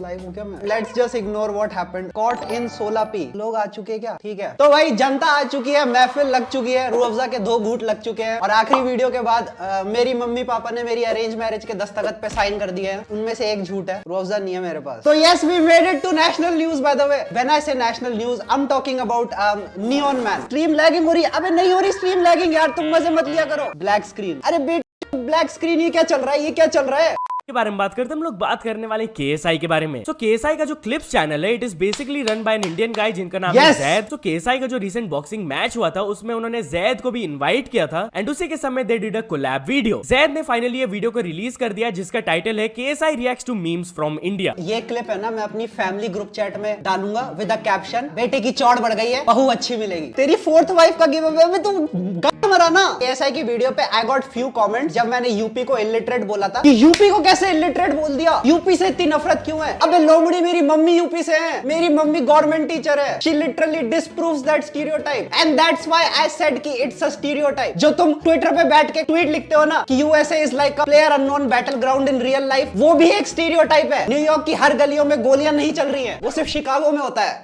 Live हूँ क्या मैं? Let's just ignore what happened. Caught in 16p लोग आ चुके हैं क्या? ठीक है तो भाई जनता आ चुकी है, महफिल लग चुकी है, रूह अफ़ज़ा के 2 घूंट लग चुके हैं और आखिरी वीडियो के बाद मेरी मम्मी पापा ने मेरी अरेंज मैरिज के दस्तखत पे साइन कर दिए हैं। उनमें से एक झूठ है, रूह अफ़ज़ा नहीं है मेरे पास। तो yes we made it to national news by the way. When I say national news I am talking about neon man. Stream lagging हो रही है? अबे नहीं हो रही स्ट्रीम लैगिंग यार, तुम मजे मत लिया करो। ब्लैक स्क्रीन, अरे बेटा ब्लैक स्क्रीन, ये क्या चल रहा है? ये क्या चल रहा है के बारे में बात करते हैं हम लोग। बात करने वाले KSI के बारे में। तो KSI का जो क्लिप्स चैनल है, it is basically run by an Indian guy जिनका नाम है जैद। तो KSI का जो रिसेंट बॉक्सिंग मैच हुआ था उसमें उन्होंने जैद को भी इनवाइट किया था एंड उसी के समय they did a collab video. Zaid ने फाइनली ये वीडियो को रिलीज कर दिया जिसका टाइटल है KSI reacts to memes from India. ये क्लिप है ना, मैं अपनी फैमिली ग्रुप चैट में डालूंगा विद अ कैप्शन, बेटे की चौड़ बढ़ गई है, बहू अच्छी मिलेगी। तेरी 4th वाइफ का गिव अवे में तुम मरा ना। KSI की वीडियो पे आई गॉट फ्यू कमेंट्स जब मैंने यूपी को इलिटरेट बोला था कि यूपी को कैसे इलिटरेट बोल दिया, यूपी से इतनी नफरत क्यों है? अबे लोमड़ी, मेरी मम्मी यूपी से है, मेरी मम्मी गवर्नमेंट टीचर है। She literally disproves that stereotype and that's why I said कि इट्स अ स्टीरियोटाइप। जो तुम ट्विटर पे बैठ के ट्वीट लिखते हो ना कि USA is like a player unknown battle ground in real life, वो भी एक स्टीरियोटाइप है। न्यूयॉर्क की हर गलियों में गोलियां नहीं चल रही है, वो सिर्फ शिकागो में होता है।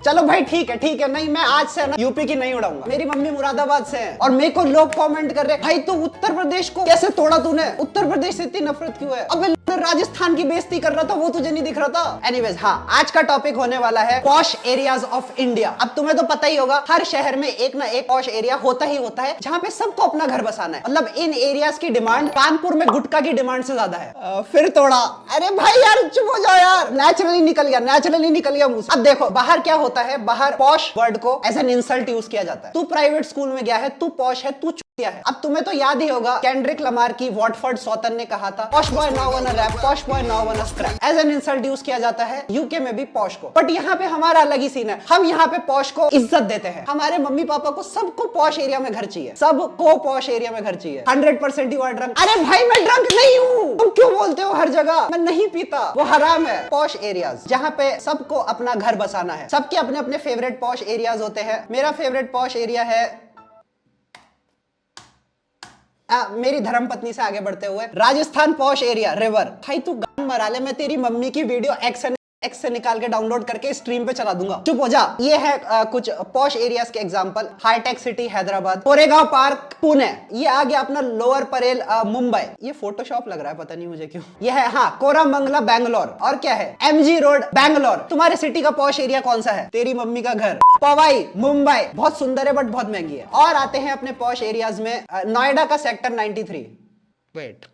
चलो भाई ठीक है, नहीं मैं आज से ना यूपी की नहीं उड़ाऊंगा। मेरी मम्मी मुरादाबाद से है और मेरे को लोग कमेंट कर रहे हैं भाई तो उत्तर प्रदेश को कैसे तोड़ा तूने, उत्तर प्रदेश से इतनी नफरत क्यों है? अबे राजस्थान की बेइज्जती कर रहा था, वो तुझे नहीं दिख रहा था? एनीवेज हाँ, आज का टॉपिक होने वाला है पॉश एरियाज ऑफ इंडिया। अब तुम्हें तो पता ही होगा हर शहर में एक ना एक पॉश एरिया होता ही होता है जहाँ पे सबको अपना घर बसाना है। मतलब इन एरियाज की डिमांड कानपुर में गुटखा की डिमांड से ज्यादा है। फिर तोड़ा, अरे भाई यार चुप हो जाओ यार, नेचुरली निकल गया मुंह से। अब देखो बाहर क्या होता है, बाहर पॉश वर्ड को एज एन इंसल्ट यूज किया जाता है। तू प्राइवेट स्कूल में गया है, तू पॉश है, तू चूतिया है। अब तुम्हें तो याद ही होगा केंड्रिक लमार की वॉटफोर्ड सौतन ने कहा था posh boy now wanna rap, posh boy now wanna scrap. As an insult use किया जाता है यूके में भी पॉश को। बट यहाँ पे हमारा अलग ही सीन है, हम यहाँ पे पॉश को इज्जत देते हैं। हमारे मम्मी पापा को सबको पॉश एरिया में घर चाहिए, सबको पॉश एरिया में घर चाहिए। 100% यू आर ड्रंक। अरे भाई मैं ड्रंक नहीं हूँ, तुम क्यों बोलते हो हर जगह? मैं नहीं पीता, वो हराम है। पॉश एरियाज जहाँ पे सबको अपना घर बसाना है, सबके अपने अपने फेवरेट पॉश एरियाज होते हैं। मेरा फेवरेट पॉश एरिया है मेरी धर्मपत्नी से आगे बढ़ते हुए राजस्थान पॉश एरिया रिवर। भाई तू गान मरा ले, मैं तेरी मम्मी की वीडियो एक्स से निकाल के डाउनलोड करके स्ट्रीम पे चला दूंगा, चुप हो जा। ये है कुछ पॉश एरियाज के example. Hitech city Hyderabad, Koregaon park Pune, ये आ गया अपना लोअर परेल मुंबई। ये फोटोशॉप लग रहा है, पता नहीं मुझे क्यों। ये है हाँ कोरामंगला बैंगलोर, और क्या है MG रोड बैंगलोर। तुम्हारे सिटी का पॉश एरिया कौन सा है? तेरी मम्मी का घर पवाई मुंबई, बहुत सुंदर है बट बहुत महंगी है। और आते हैं अपने पॉश एरियाज में नोएडा का सेक्टर 93। वेट,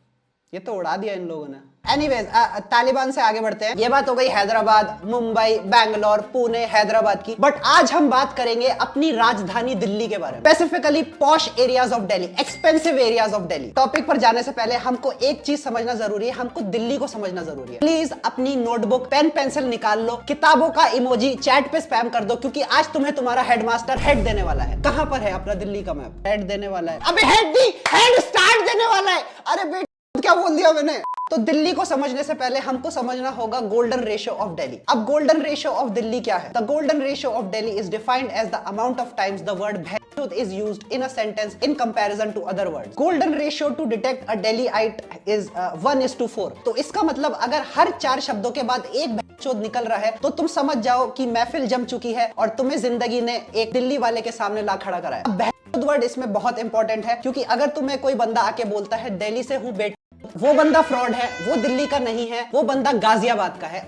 ये तो उड़ा दिया इन लोगों ने। एनीवेज तालिबान से आगे बढ़ते हैं। ये बात हो गई हैदराबाद, मुंबई, बैंगलोर, पुणे, हैदराबाद की। बट आज हम बात करेंगे अपनी राजधानी दिल्ली के बारे में, specifically posh areas of Delhi, expensive areas of Delhi. Topic पर जाने से पहले हमको एक चीज समझना जरूरी है, हमको दिल्ली को समझना जरूरी है। प्लीज अपनी नोटबुक पेन पेंसिल निकाल लो, किताबों का इमोजी चैट पे स्पैम कर दो, क्योंकि आज तुम्हें तुम्हारा हेडमास्टर हेड देने वाला है। कहां पर है अपना दिल्ली का मैप? हेड देने वाला है। अबे हेड स्टार्ट देने वाला है। अरे बेटा क्या बोल दिया मैंने? तो दिल्ली को समझने से पहले हमको समझना होगा गोल्डन रेशियो ऑफ दिल्ली। अब गोल्डन रेशियो ऑफ दिल्ली क्या है? The golden ratio of Delhi is defined as the amount of times the word भैंचोद is used in a sentence in comparison to other words. Golden ratio to detect a Delhiite is 1:4। तो इसका मतलब अगर हर 4 शब्दों के बाद एक भैंचोद निकल रहा है तो तुम समझ जाओ कि महफिल जम चुकी है और तुम्हें जिंदगी ने एक दिल्ली वाले के सामने ला खड़ा करा है। भैंचोद वर्ड इसमें बहुत इंपॉर्टेंट है, क्योंकि अगर तुम्हें कोई बंदा आके बोलता है दिल्ली से हूं बेटा, वो बंदा फ्रॉड है, वो दिल्ली का नहीं है, वो बंदा गाजियाबाद का है।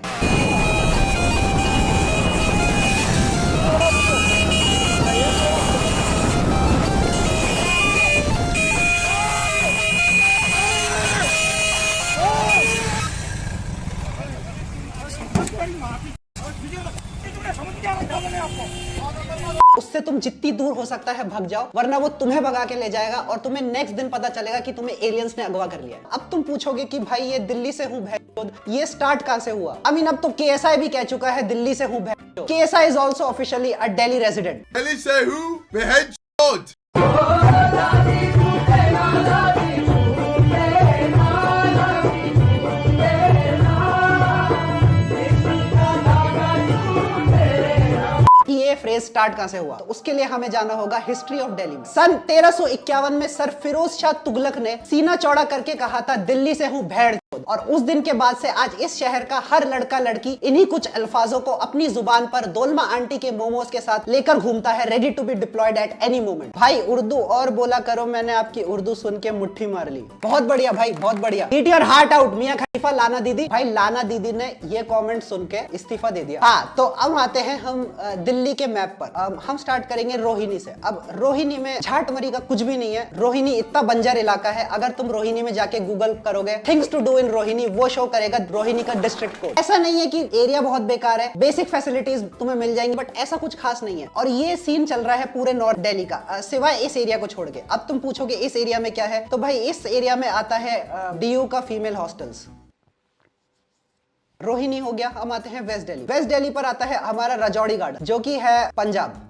उससे तुम जितनी दूर हो सकता है भाग जाओ, वरना वो तुम्हें भगा के ले जाएगा और तुम्हें नेक्स्ट दिन पता चलेगा कि तुम्हें एलियंस ने अगवा कर लिया। अब तुम पूछोगे कि भाई ये दिल्ली से हूँ भैंचोद, ये स्टार्ट कहां से हुआ? आई मीन अब तो KSI भी कह चुका है दिल्ली से हूँ भैंचोद। KSI is also officially a Delhi resident. Delhi से हूँ भैंचोद। ये फ्रेज स्टार्ट कहां से हुआ? तो उसके लिए हमें जाना होगा हिस्ट्री ऑफ दिल्ली में। सन 1351 में सर फिरोज शाह तुगलक ने सीना चौड़ा करके कहा था दिल्ली से हूं भेड़। और उस दिन के बाद से आज इस शहर का हर लड़का लड़की इन्हीं कुछ अल्फाजों को अपनी जुबान पर दोलमा आंटी के मोमोज के साथ लेकर घूमता है, ready to be deployed at any moment. भाई उर्दू और बोला करो, मैंने आपकी उर्दू सुन के मुट्ठी मार ली। बहुत बढ़िया भाई, बहुत बढ़िया। ईट योर हार्ट आउट मियां खलीफा लाना दीदी। भाई लाना दीदी ने ये कमेंट सुन के इस्तीफा दे दिया। हाँ, तो अब आते हैं हम दिल्ली के मैप पर। हम स्टार्ट करेंगे रोहिणी से। अब रोहिणी में झाट मरी का कुछ भी नहीं है। रोहिणी इतना बंजर इलाका है, अगर तुम रोहिणी में जाके गूगल करोगे things to do in Rohini, वो शो करेगा रोहिणी का डिस्ट्रिक्ट कोड। ऐसा नहीं है कि एरिया बहुत बेकार है, बेसिक फैसिलिटीज तुम्हें मिल जाएंगी, बट ऐसा कुछ खास नहीं है। और ये सीन चल रहा है पूरे नॉर्थ दिल्ली का, सिवाय इस एरिया को छोड़ के। अब तुम पूछोगे इस एरिया में क्या है, तो भाई इस एरिया में आता है डीयू का फीमेल हॉस्टल्स। रोहिणी हो गया। हम आते हैं वेस्ट दिल्ली। वेस्ट दिल्ली पर आता है हमारा राजौड़ी गार्डन, जो कि है पंजाब।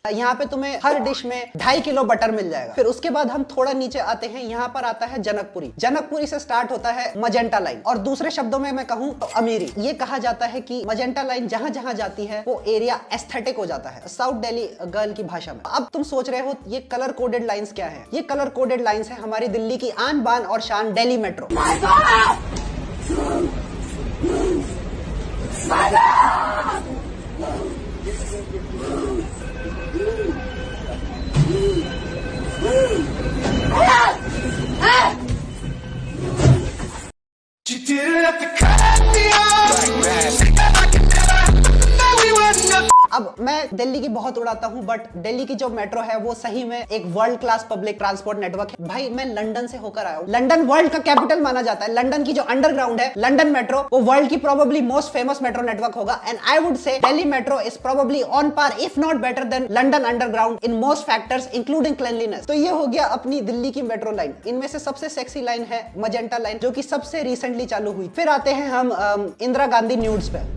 यहाँ पे तुम्हें हर डिश में 2.5 किलो बटर मिल जाएगा। फिर उसके बाद हम थोड़ा नीचे आते हैं, यहाँ पर आता है जनकपुरी। जनकपुरी से स्टार्ट होता है मजेंटा लाइन, और दूसरे शब्दों में मैं कहूँ तो अमीरी। ये कहा जाता है कि मजेंटा लाइन जहां जहां जाती है वो एरिया एस्थेटिक हो जाता है, साउथ दिल्ली गर्ल की भाषा में। अब तुम सोच रहे हो ये कलर कोडेड लाइन्स क्या है? ये कलर कोडेड लाइन्स है हमारी दिल्ली की आन बान और शान, Delhi metro. You didn't have to cut me off like that. I could never know we were nothing. अब मैं दिल्ली की बहुत उड़ाता हूँ, बट दिल्ली की जो मेट्रो है वो सही में एक world class public transport network है। भाई मैं लंदन से होकर आया हूँ। लंदन वर्ल्ड का कैपिटल माना जाता है। लंदन की जो अंडरग्राउंड है लंदन मेट्रो, वो वर्ल्ड की probably most famous metro network होगा। And I would say Delhi metro is probably on par if not better than London underground in most factors including cleanliness. तो ये हो गया अपनी दिल्ली की मेट्रो लाइन। इनमें से सबसे सेक्सी लाइन है मजेंटा लाइन, जो कि सबसे रिसेंटली चालू हुई। फिर आते हैं हम इंदिरा गांधी न्यूड्स पे,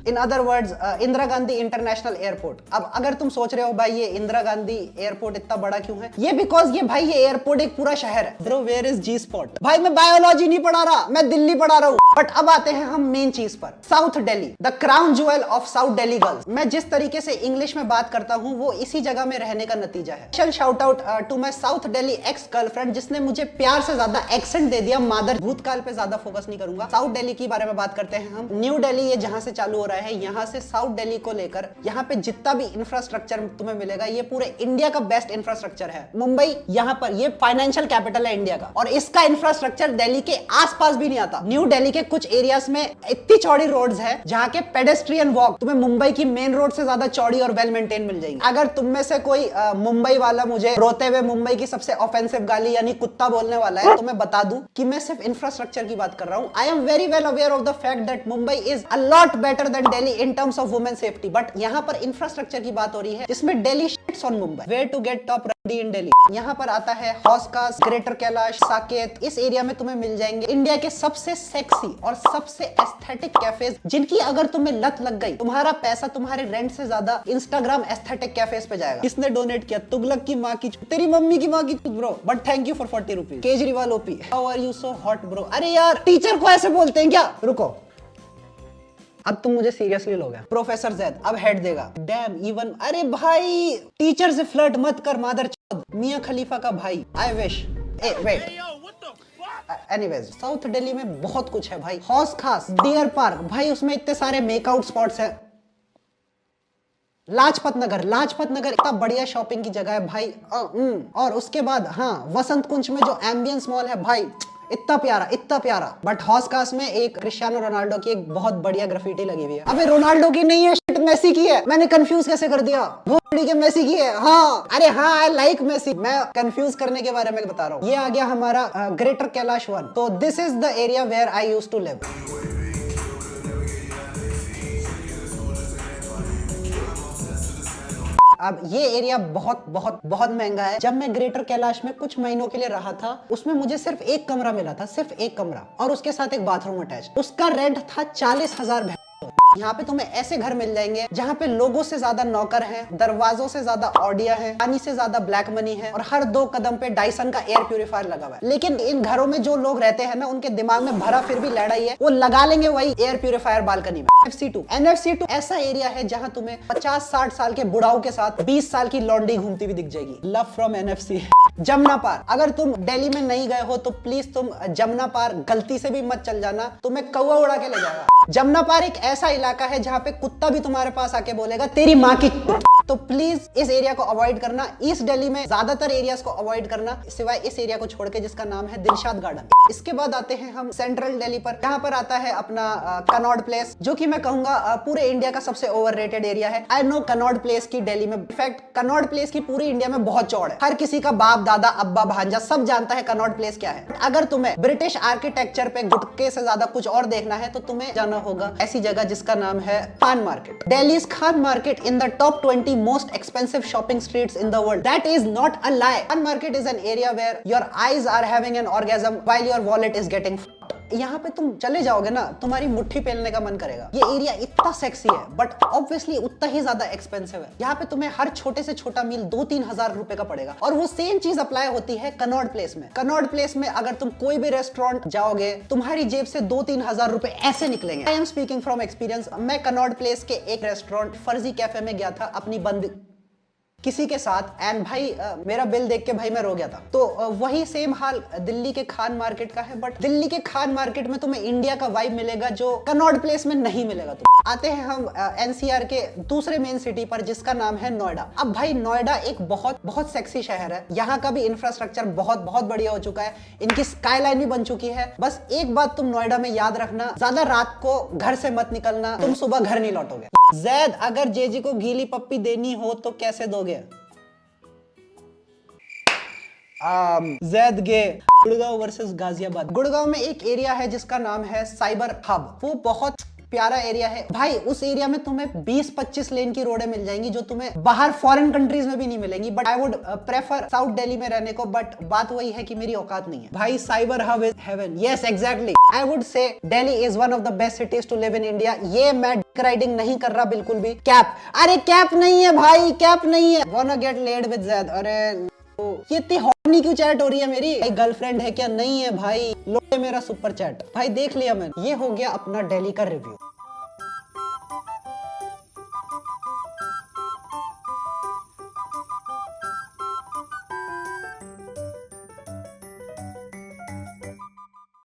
in other words Indira Gandhi international airport. अब अगर तुम सोच रहे हो भाई ये इंदिरा गांधी एयरपोर्ट इतना बड़ा क्यों है, ये बिकॉज ये भाई ये एयरपोर्ट एक पूरा शहर है। Bro where is G spot? भाई मैं बायोलॉजी नहीं पढ़ा रहा, मैं दिल्ली पढ़ा रहा हूँ। बट अब आते हैं हम मेन चीज पर, south Delhi, the crown jewel of south Delhi girls. मैं जिस तरीके से इंग्लिश में बात करता हूँ वो इसी जगह में रहने का नतीजा है। Special shout out to my south Delhi ex girlfriend, जिसने मुझे प्यार से ज्यादा एक्सेंट दे दिया। मादर, भूतकाल पे ज्यादा फोकस नहीं करूंगा। साउथ दिल्ली की बारे में बात करते हैं हम। न्यू दिल्ली ये जहां से चालू हो रहा है, यहाँ से साउथ दिल्ली को लेकर यहाँ पे जितना भी इंफ्रास्ट्रक्चर तुम्हें मिलेगा ये पूरे इंडिया का बेस्ट इंफ्रास्ट्रक्चर है। मुंबई यहाँ पर ये फाइनेंशियल कैपिटल है इंडिया का, और इसका इंफ्रास्ट्रक्चर दिल्ली के आसपास भी नहीं आता। न्यू दिल्ली के कुछ एरियाज में इतनी चौड़ी रोड्स है जहाँ के पेडेस्ट्रियन वॉक तुम्हें मुंबई की मेन रोड से ज्यादा चौड़ी और वेल मेंटेन मिल जाएगी। अगर तुम में से कोई मुंबई वाला मुझे रोते हुए मुंबई की सबसे ऑफेंसिव गाली यानी कुत्ता बोलने वाला है, तो मैं बता दूं कि मैं सिर्फ इंफ्रास्ट्रक्चर की बात कर रहा हूँ। I am very well aware of the fact that Mumbai is a lot better than Delhi in terms of women safety, but यहाँ पर इंफ्रास्ट्रक्चर की बात हो रही है जिसमें Delhi shits on Mumbai. Where to get top ready in Delhi. यहाँ पर आता है हौसखास, ग्रेटर कैलाश, साकेत। इस एरिया में तुम्हें मिल जाएंगे इंडिया के सबसे सेक्सी और सबसे एस्थेटिक कैफेज, जिनकी अगर तुम्हें लत लग गई, तुम्हारा पैसा तुम्हारे रेंट से ज्यादा इंस्टाग्राम एस्थेटिक कैफेज पे जाएगा। किसने डोनेट किया? तुगलक की माँ की, तेरी मम्मी की माँ की bro, but thank you for 40 rupees. Kejriwal OP, how are you so hot bro. अरे यार टीचर को ऐसे बोलते हैं क्या? रुको, अब तुम मुझे सीरियसली लोगे। प्रोफेसर जैद अब हेड देगा। डैम इवन, अरे भाई टीचर से फ्लर्ट मत कर मादर चौथ, मियां खलीफा का भाई। I wish. A wait, anyways south Delhi में बहुत कुछ है भाई। हौस खास, डियर पार्क, भाई उसमें इतने सारे मेकआउट स्पॉट्स हैं। लाजपत नगर, लाजपत नगर इतना बढ़िया शॉपिंग की जगह है भाई। और उसके बाद हाँ वसंत कुंज में जो एम्बियंस मॉल है भाई, इतना प्यारा, इतना प्यारा। बट हौस खास में एक क्रिस्टियानो रोनाल्डो की एक बहुत बढ़िया ग्राफिटी लगी हुई है। अबे रोनाल्डो की नहीं है, शिट मेसी की है। मैंने कंफ्यूज कैसे कर दिया? भोसड़ी के मेसी की है। हाँ अरे हाँ, आई लाइक मेसी। मैं कंफ्यूज करने के बारे में बता रहा हूँ। ये आ गया हमारा ग्रेटर कैलाश 1। तो this is the area where I used to live. अब ये एरिया बहुत बहुत बहुत महंगा है। जब मैं ग्रेटर कैलाश में कुछ महीनों के लिए रहा था, उसमें मुझे सिर्फ एक कमरा मिला था, सिर्फ एक कमरा, और उसके साथ एक बाथरूम अटैच। उसका रेंट था 40,000। यहाँ पे तुम्हें ऐसे घर मिल जाएंगे जहाँ पे लोगों से ज्यादा नौकर हैं, दरवाजों से ज्यादा ऑडिया है, पानी से ज्यादा ब्लैक मनी है, और हर 2 कदम पे डायसन का एयर प्यूरिफायर लगा हुआ है। लेकिन इन घरों में जो लोग रहते हैं ना, उनके दिमाग में भरा फिर भी लड़ा ही है, वो लगा लेंगे वही एयर प्यूरिफायर बालकनी में। NFC2 ऐसा एरिया है जहाँ तुम्हें 50-60 साल के बुढ़ाओं के साथ 20 साल की लौंडी घूमती हुई दिख जाएगी। Love from NFC। जमुना पार, अगर तुम दिल्ली में नहीं गए हो तो प्लीज तुम जमुना पार गलती से भी मत चल जाना, तुम्हें कौवा उड़ा के ले जाएगा। जमुना पार एक ऐसा इलाका है जहाँ पे कुत्ता भी तुम्हारे पास आके बोलेगा तेरी माँ की। तो प्लीज इस एरिया को अवॉइड करना। ईस्ट दिल्ली में ज्यादातर एरियाज को अवॉइड करना, सिवाय इस एरिया को छोड़ के जिसका नाम है दिलशाद गार्डन। इसके बाद आते हैं हम सेंट्रल दिल्ली पर, जहाँ पर आता है अपना कनॉट प्लेस, जो कि मैं कहूंगा पूरे इंडिया का सबसे ओवररेटेड एरिया है। आई नो कनॉट प्लेस की दिल्ली में, इनफैक्ट कनॉट प्लेस की पूरी इंडिया में बहुत चौड़ है। हर किसी का बाप दादा अब्बा भांजा सब जानता है कनॉट प्लेस क्या है। अगर तुम्हें ब्रिटिश आर्किटेक्चर पे गुटके से ज्यादा कुछ और देखना है तो तुम्हें जाना होगा ऐसी जगह जिसका नाम है Khan market. Delhi's Khan market in the top 20 most expensive shopping streets in the world. That is not a lie. Khan market is an area where your eyes are having an orgasm while your wallet is getting fucked. यहाँ पे तुम चले जाओगे ना, तुम्हारी मुट्ठी पेलने का मन करेगा। ये एरिया इतना सेक्सी है बट ऑब्वियसली उतना ही ज्यादा एक्सपेंसिव है। यहाँ पे तुम्हें हर छोटे से छोटा मील 2-3 हजार रुपए का पड़ेगा, और वो सेम चीज अप्लाई होती है कनॉट प्लेस में। कनॉट प्लेस में अगर तुम कोई भी रेस्टोरेंट जाओगे, तुम्हारी जेब से 2-3 हजार रुपए ऐसे निकलेंगे। I am speaking from experience. मैं कनॉट प्लेस के एक रेस्टोरेंट फर्जी कैफे में गया था अपनी बंद किसी के साथ, एंड भाई मेरा बिल देख के भाई मैं रो गया था। तो वही सेम हाल दिल्ली के खान मार्केट का है, बट दिल्ली के खान मार्केट में तुम्हें इंडिया का वाइब मिलेगा जो कनॉट प्लेस में नहीं मिलेगा। तो आते हैं हम एनसीआर के दूसरे मेन सिटी पर जिसका नाम है नोएडा। अब भाई नोएडा एक बहुत बहुत सेक्सी शहर है। यहाँ का भी इंफ्रास्ट्रक्चर बहुत बहुत बढ़िया हो चुका है, इनकी स्काईलाइन भी बन चुकी है। बस एक बात तुम नोएडा में याद रखना, ज्यादा रात को घर से मत निकलना, तुम सुबह घर नहीं लौटोगे। जैद, अगर जेजी को गीली पप्पी देनी हो तो कैसे दोगे? जैद गे। गुड़गांव वर्सेस गाजियाबाद। गुड़गांव में एक एरिया है जिसका नाम है साइबर हब। वो बहुत प्यारा एरिया है भाई। उस एरिया में तुम्हें 20-25 लेन की रोडें मिल जाएंगी जो तुम्हें बाहर फॉरेन कंट्रीज में भी नहीं मिलेंगी। But I would prefer south Delhi में रहने को, बट बात वही है कि मेरी औकात नहीं है भाई। Cyber hub is heaven. Yes exactly, I would say Delhi is one of the best cities to live in India. ये मैं राइडिंग नहीं कर रहा बिल्कुल भी। कैप, अरे कैप नहीं है भाई, कैप नहीं है। वांना गेट लेड विद ज़ैद। अरे ये इतनी हॉर्नी क्यों चैट हो रही है मेरी? भाई गर्लफ्रेंड है क्या? नहीं है भाई। लो मेरा सुपर चैट भाई, देख लिया मैंने। ये हो गया अपना दिल्ली का रिव्यू।